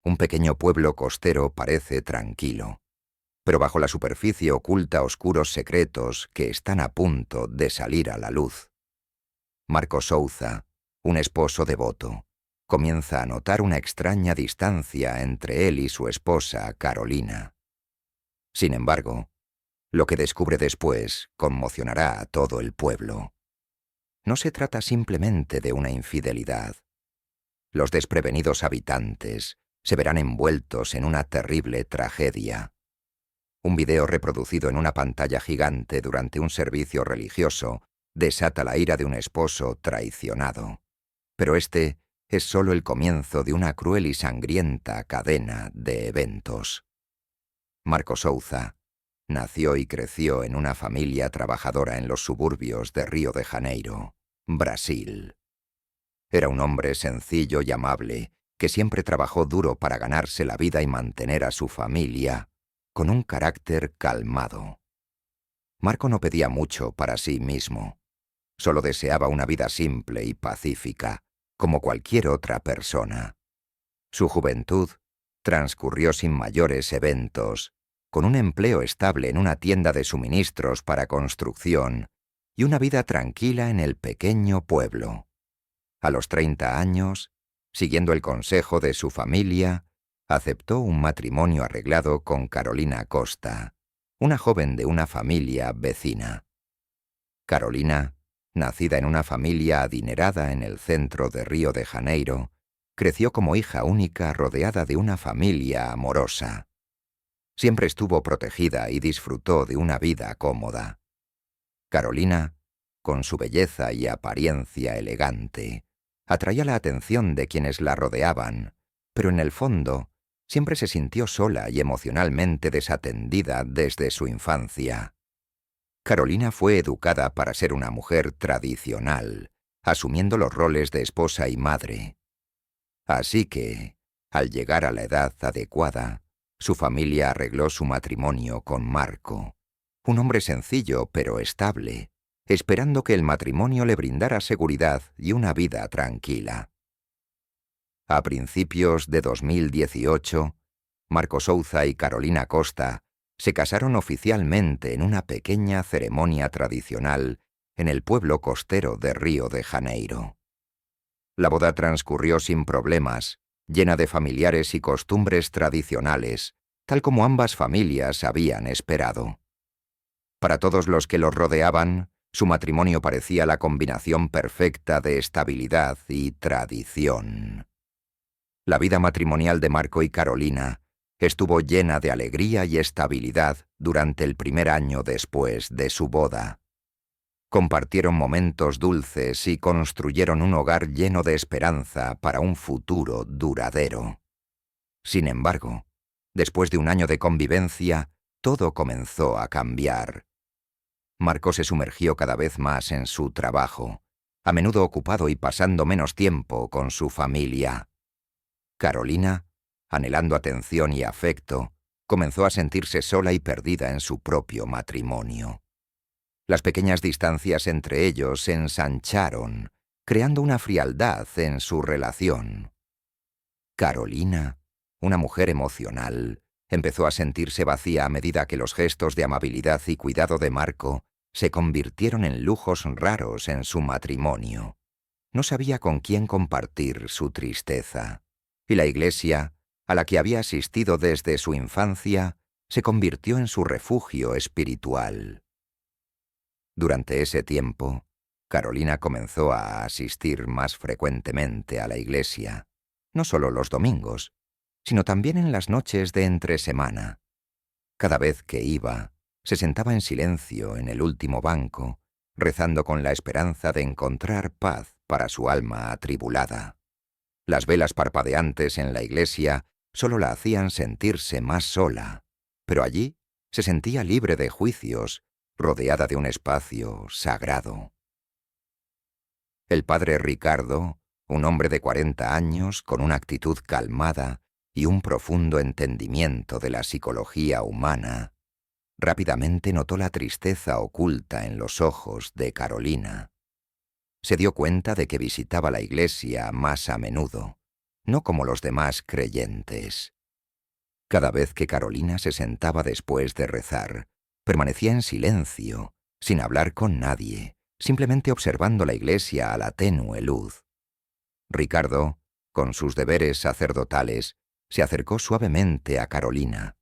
Un pequeño pueblo costero parece tranquilo, pero bajo la superficie oculta oscuros secretos que están a punto de salir a la luz. Marco Souza, un esposo devoto, comienza a notar una extraña distancia entre él y su esposa, Carolina. Sin embargo, lo que descubre después conmocionará a todo el pueblo. No se trata simplemente de una infidelidad. Los desprevenidos habitantes se verán envueltos en una terrible tragedia. Un video reproducido en una pantalla gigante durante un servicio religioso desata la ira de un esposo traicionado. Pero este es solo el comienzo de una cruel y sangrienta cadena de eventos. Marco Souza nació y creció en una familia trabajadora en los suburbios de Río de Janeiro, Brasil. Era un hombre sencillo y amable, que siempre trabajó duro para ganarse la vida y mantener a su familia, con un carácter calmado. Marco no pedía mucho para sí mismo. Solo deseaba una vida simple y pacífica, como cualquier otra persona. Su juventud transcurrió sin mayores eventos, con un empleo estable en una tienda de suministros para construcción y una vida tranquila en el pequeño pueblo. A los 30 años, siguiendo el consejo de su familia, aceptó un matrimonio arreglado con Carolina Costa, una joven de una familia vecina. Carolina, nacida en una familia adinerada en el centro de Río de Janeiro, creció como hija única rodeada de una familia amorosa. Siempre estuvo protegida y disfrutó de una vida cómoda. Carolina, con su belleza y apariencia elegante, atraía la atención de quienes la rodeaban, pero en el fondo siempre se sintió sola y emocionalmente desatendida desde su infancia. Carolina fue educada para ser una mujer tradicional, asumiendo los roles de esposa y madre. Así que, al llegar a la edad adecuada, su familia arregló su matrimonio con Marco, un hombre sencillo pero estable, esperando que el matrimonio le brindara seguridad y una vida tranquila. A principios de 2018, Marco Souza y Carolina Costa se casaron oficialmente en una pequeña ceremonia tradicional en el pueblo costero de Río de Janeiro. La boda transcurrió sin problemas, llena de familiares y costumbres tradicionales, tal como ambas familias habían esperado. Para todos los que los rodeaban, su matrimonio parecía la combinación perfecta de estabilidad y tradición. La vida matrimonial de Marco y Carolina estuvo llena de alegría y estabilidad durante el primer año después de su boda. Compartieron momentos dulces y construyeron un hogar lleno de esperanza para un futuro duradero. Sin embargo, después de un año de convivencia, todo comenzó a cambiar. Marco se sumergió cada vez más en su trabajo, a menudo ocupado y pasando menos tiempo con su familia. Carolina, anhelando atención y afecto, comenzó a sentirse sola y perdida en su propio matrimonio. Las pequeñas distancias entre ellos se ensancharon, creando una frialdad en su relación. Carolina, una mujer emocional, empezó a sentirse vacía a medida que los gestos de amabilidad y cuidado de Marco se convirtieron en lujos raros en su matrimonio. No sabía con quién compartir su tristeza, y la iglesia, a la que había asistido desde su infancia, se convirtió en su refugio espiritual. Durante ese tiempo, Carolina comenzó a asistir más frecuentemente a la iglesia, no solo los domingos, sino también en las noches de entre semana. Cada vez que iba, se sentaba en silencio en el último banco, rezando con la esperanza de encontrar paz para su alma atribulada. Las velas parpadeantes en la iglesia solo la hacían sentirse más sola, pero allí se sentía libre de juicios, rodeada de un espacio sagrado. El padre Ricardo, un hombre de 40 años con una actitud calmada y un profundo entendimiento de la psicología humana, rápidamente notó la tristeza oculta en los ojos de Carolina. Se dio cuenta de que visitaba la iglesia más a menudo, no como los demás creyentes. Cada vez que Carolina se sentaba después de rezar, permanecía en silencio, sin hablar con nadie, simplemente observando la iglesia a la tenue luz. Ricardo, con sus deberes sacerdotales, se acercó suavemente a Carolina.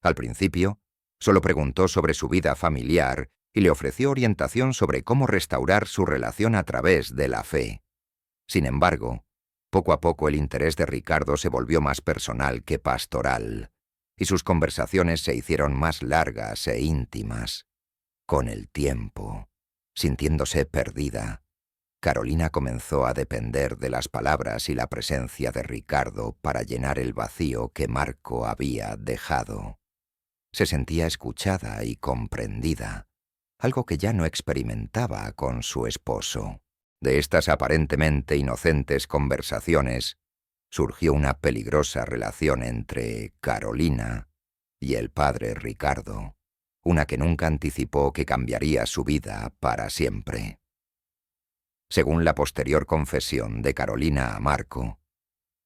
Al principio, solo preguntó sobre su vida familiar y le ofreció orientación sobre cómo restaurar su relación a través de la fe. Sin embargo, poco a poco el interés de Ricardo se volvió más personal que pastoral, y sus conversaciones se hicieron más largas e íntimas. Con el tiempo, sintiéndose perdida, Carolina comenzó a depender de las palabras y la presencia de Ricardo para llenar el vacío que Marco había dejado. Se sentía escuchada y comprendida, algo que ya no experimentaba con su esposo. De estas aparentemente inocentes conversaciones surgió una peligrosa relación entre Carolina y el padre Ricardo, una que nunca anticipó que cambiaría su vida para siempre. Según la posterior confesión de Carolina a Marco,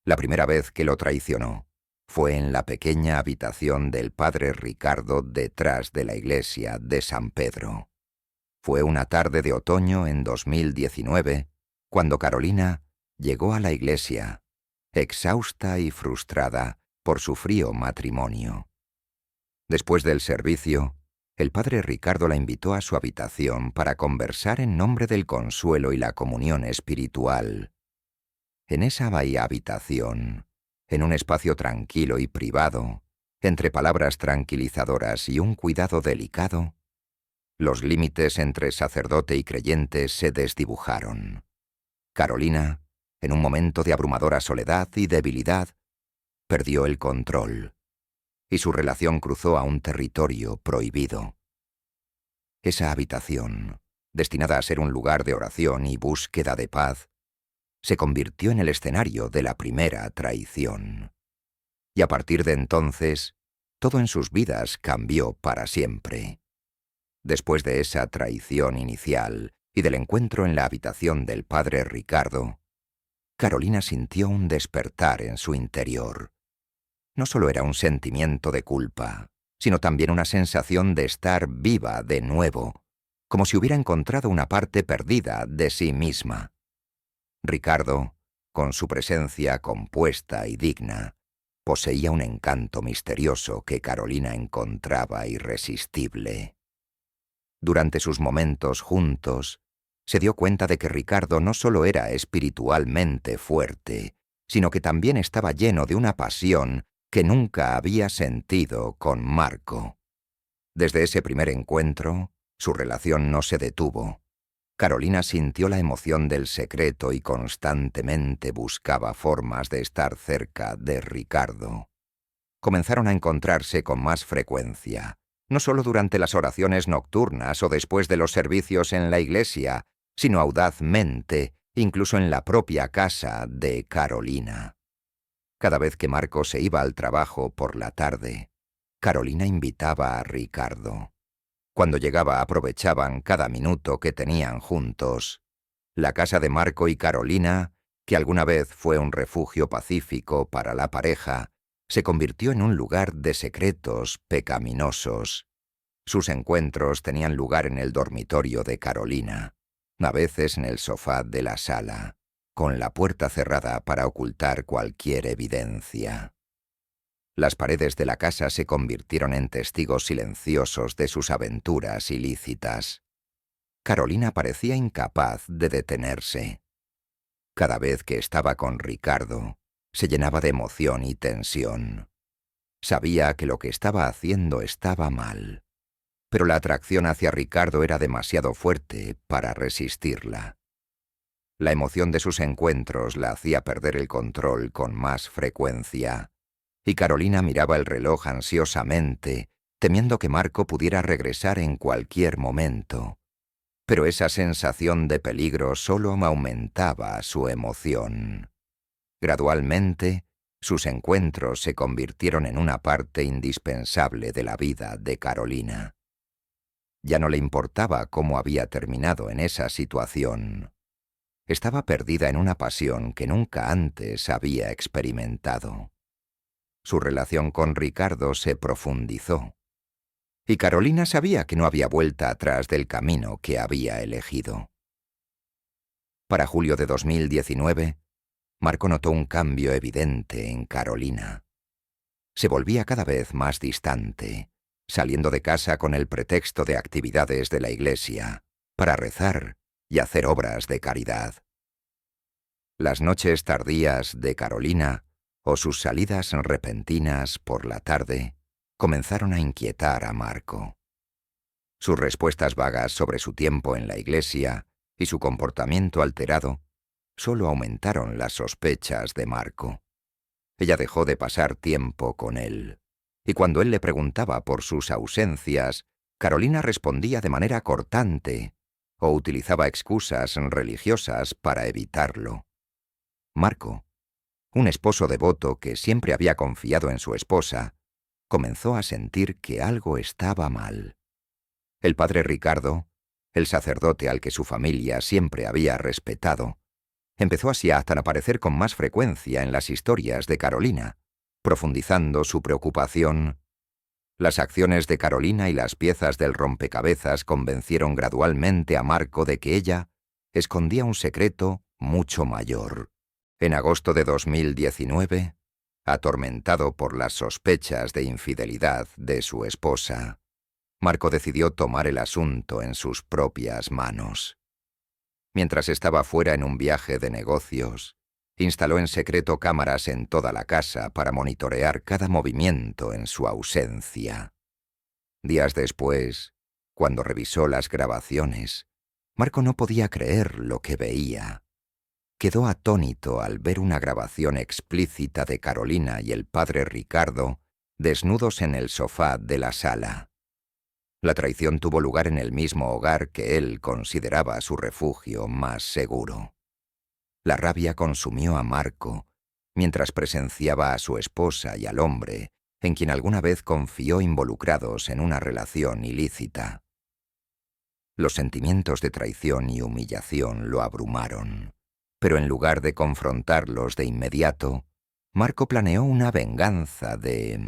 la primera vez que lo traicionó fue en la pequeña habitación del padre Ricardo detrás de la iglesia de San Pedro. Fue una tarde de otoño en 2019, cuando Carolina llegó a la iglesia, exhausta y frustrada por su frío matrimonio. Después del servicio, el padre Ricardo la invitó a su habitación para conversar en nombre del consuelo y la comunión espiritual. En esa habitación, en un espacio tranquilo y privado, entre palabras tranquilizadoras y un cuidado delicado, los límites entre sacerdote y creyente se desdibujaron. Carolina, en un momento de abrumadora soledad y debilidad, perdió el control, y su relación cruzó a un territorio prohibido. Esa habitación, destinada a ser un lugar de oración y búsqueda de paz, se convirtió en el escenario de la primera traición. Y a partir de entonces, todo en sus vidas cambió para siempre. Después de esa traición inicial y del encuentro en la habitación del padre Ricardo, Carolina sintió un despertar en su interior. No solo era un sentimiento de culpa, sino también una sensación de estar viva de nuevo, como si hubiera encontrado una parte perdida de sí misma. Ricardo, con su presencia compuesta y digna, poseía un encanto misterioso que Carolina encontraba irresistible. Durante sus momentos juntos, se dio cuenta de que Ricardo no solo era espiritualmente fuerte, sino que también estaba lleno de una pasión que nunca había sentido con Marco. Desde ese primer encuentro, su relación no se detuvo. Carolina sintió la emoción del secreto y constantemente buscaba formas de estar cerca de Ricardo. Comenzaron a encontrarse con más frecuencia, no solo durante las oraciones nocturnas o después de los servicios en la iglesia, sino audazmente, incluso en la propia casa de Carolina. Cada vez que Marco se iba al trabajo por la tarde, Carolina invitaba a Ricardo. Cuando llegaba aprovechaban cada minuto que tenían juntos. La casa de Marco y Carolina, que alguna vez fue un refugio pacífico para la pareja, se convirtió en un lugar de secretos pecaminosos. Sus encuentros tenían lugar en el dormitorio de Carolina, a veces en el sofá de la sala, con la puerta cerrada para ocultar cualquier evidencia. Las paredes de la casa se convirtieron en testigos silenciosos de sus aventuras ilícitas. Carolina parecía incapaz de detenerse. Cada vez que estaba con Ricardo, se llenaba de emoción y tensión. Sabía que lo que estaba haciendo estaba mal, pero la atracción hacia Ricardo era demasiado fuerte para resistirla. La emoción de sus encuentros la hacía perder el control con más frecuencia, y Carolina miraba el reloj ansiosamente, temiendo que Marco pudiera regresar en cualquier momento. Pero esa sensación de peligro solo aumentaba su emoción. Gradualmente, sus encuentros se convirtieron en una parte indispensable de la vida de Carolina. Ya no le importaba cómo había terminado en esa situación. estaba perdida en una pasión que nunca antes había experimentado. Su relación con Ricardo se profundizó, y Carolina sabía que no había vuelta atrás del camino que había elegido. Para julio de 2019, Marco notó un cambio evidente en Carolina. Se volvía cada vez más distante, saliendo de casa con el pretexto de actividades de la iglesia, para rezar y hacer obras de caridad. Las noches tardías de Carolina, o sus salidas repentinas por la tarde, comenzaron a inquietar a Marco. Sus respuestas vagas sobre su tiempo en la iglesia y su comportamiento alterado solo aumentaron las sospechas de Marco. Ella dejó de pasar tiempo con él, y cuando él le preguntaba por sus ausencias, Carolina respondía de manera cortante o utilizaba excusas religiosas para evitarlo. Marco, un esposo devoto que siempre había confiado en su esposa, comenzó a sentir que algo estaba mal. El padre Ricardo, el sacerdote al que su familia siempre había respetado, empezó así a aparecer con más frecuencia en las historias de Carolina, profundizando su preocupación. Las acciones de Carolina y las piezas del rompecabezas convencieron gradualmente a Marco de que ella escondía un secreto mucho mayor. En agosto de 2019, atormentado por las sospechas de infidelidad de su esposa, Marco decidió tomar el asunto en sus propias manos. Mientras estaba fuera en un viaje de negocios, instaló en secreto cámaras en toda la casa para monitorear cada movimiento en su ausencia. Días después, cuando revisó las grabaciones, Marco no podía creer lo que veía. Quedó atónito al ver una grabación explícita de Carolina y el padre Ricardo desnudos en el sofá de la sala. La traición tuvo lugar en el mismo hogar que él consideraba su refugio más seguro. La rabia consumió a Marco mientras presenciaba a su esposa y al hombre en quien alguna vez confió involucrados en una relación ilícita. Los sentimientos de traición y humillación lo abrumaron, pero en lugar de confrontarlos de inmediato, Marco planeó una venganza de